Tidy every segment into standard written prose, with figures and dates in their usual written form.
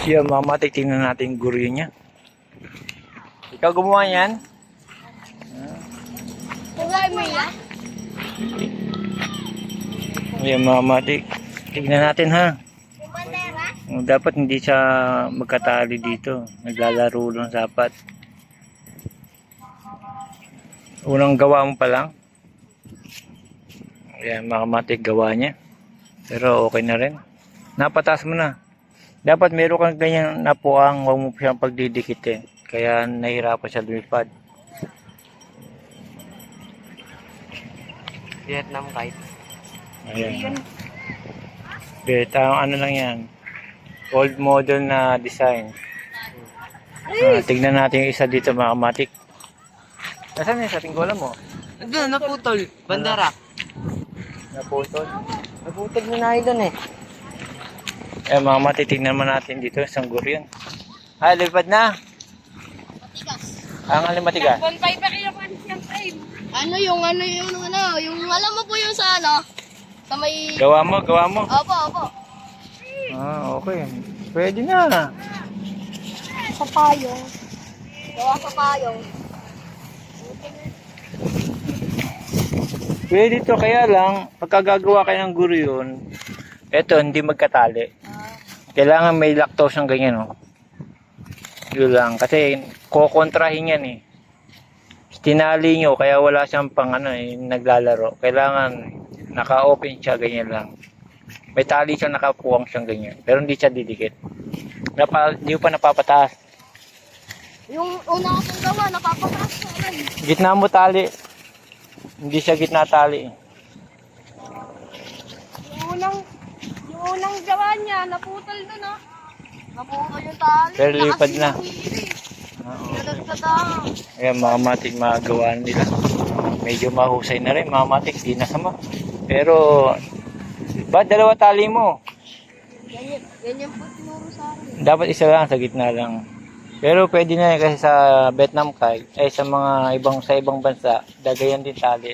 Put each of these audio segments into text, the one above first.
Yan, mamatik, tingnan natin yung guryo niya. Ikaw gumawa yan? Yan, mamatik. Tingnan natin ha. Dapat hindi siya magkatali dito. Naglalaro lang dapat. Unang gawa mo pa lang. Yan, mamatik gawa niya. Pero okay na rin. Napataas mo na. Dapat meron kang ganyan napuang, huwag mo siyang pagdidikit eh. Kaya nahirapan siya lumipad. Vietnam kite. Ayan. Ano lang yan. Old model na design. Tignan natin yung isa dito mga kamatik. Nasaan yung sa tinggola mo? Doon, naputol. Bandara. Naputol. Naputol na nylon eh. Eh mga kamatik, tignan naman natin dito. Isang guryon. Ay, lipad na. Ang alin matigas? Yung alam mo po yung sa sa may... Gawa mo, gawa mo. Opo. Okay. Pwede na. Sa payong. Gawa sa payong. Pwede to, kaya lang, pagka gagawa kayo ng guryon, eto, hindi magkatali. Kailangan may lakto siyang ganyan, oh. Yun lang, kasi kukontrahin yan, eh. Tinali nyo, kaya wala siyang pang, naglalaro. Kailangan, naka-open siya, ganyan lang. May tali siyang nakapuwang siyang ganyan, pero hindi siya didikit. Hindi pa napapataas. Yung una ko pong gawa, napapataas ko rin. Gitna mo tali. Hindi siya gitna tali. Yung unang gawa niya, naputol doon, no? Naputol yung tali. Pero lipad na. Ayan, mga matik magawa nila. Medyo mahusay na rin, mga matik, di nasama. Pero, ba dalawa tali mo? Ganyan po tinuro sa akin. Dapat isa lang, sa gitna lang. Pero pwede na kasi sa Vietnam kite, sa mga ibang bansa, dagayan din tali.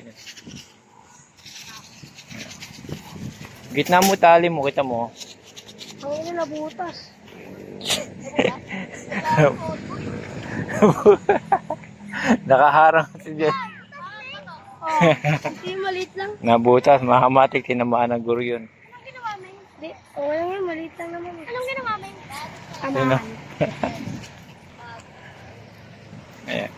Gitna mo tali mo, kita mo. Ang ina nabutas. Nakaharang kasi dyan. Hindi maliit lang. Nabutas, mahamatik, tinamaan ng guro yun. Anong ginawa mo? Hindi, okay nga, maliit lang naman. Anong ginawa mo? Sino? Ayan.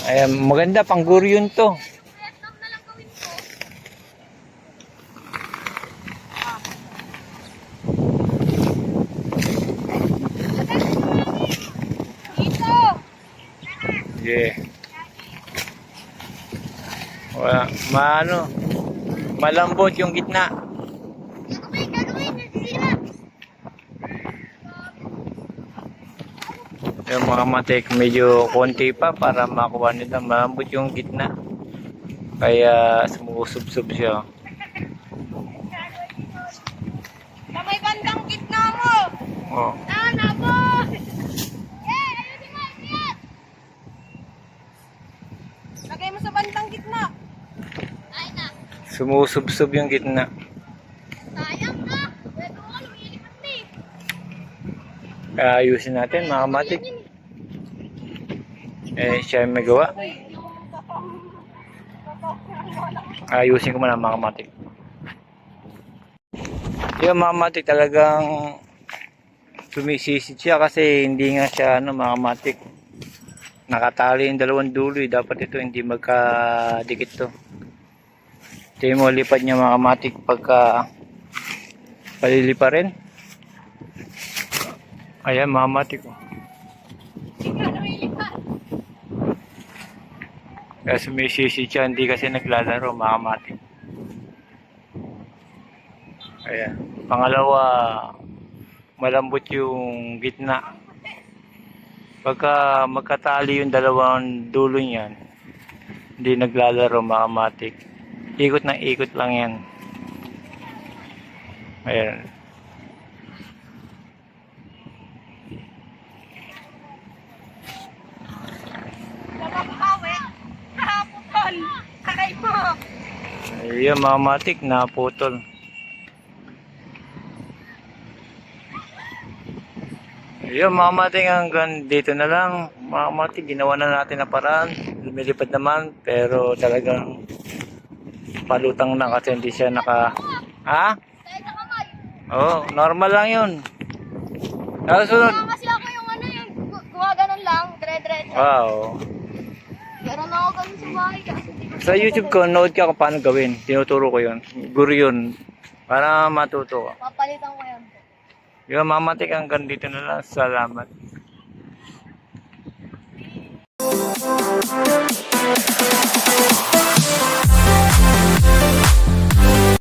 Ayan, maganda, pang guro yun to. Yeah. Wala, malambot yung gitna. Gagawin, nasisira. Yung mga matik medyo konti pa para makuha nila, malambot yung gitna. Kaya sumusub-sub siya. Sa may bandang gitna mo. Oh. Nabo! Lagay mo sa bandang gitna. Ay na. Sumusub-sub yung gitna. Sayang na. Pwede ko lumilipat na eh. Kaya ayusin natin mga matik. Siya yung may gawa. Ayusin ko muna mga matik. Yung mga matik talagang sumisisid siya kasi hindi nga siya mga matik. Nakatali yung dalawang dulo, dapat ito hindi magkadikit to. Ito mo lipad niya mga matik pagka palilipa rin. Ayan mga matik. Kaya sumisisid siya, hindi kasi naglalaro mga matik. Ayan. Pangalawa, malambot yung gitna. Pagka magkatali yung dalawang dulo niyan, hindi naglalaro mga matik. Ikot na ikot lang yan. Ayan. Kapag-awi, nakaputol. Aray mo. Ayun, mga matik, naputol. Ayun, mga matik, hanggang dito na lang. Mga matik, ginawa na natin na paraan. Lumilipad naman, pero talagang palutang na kasi hindi siya naka... Ha? Dahil sa kamay. Oo, normal lang yun. Kasunod. Kasi ako yung ano yung gumaganon lang, dire-diretso. Wow. Meron ako ganun sa bahay kasi hindi ko Sa YouTube ko, nood ka kung paano gawin. Tinuturo ko yun. Guru yun. Para matuto ka. papalitan ko yan. Yung mamatik hanggang dito na lang. Salamat.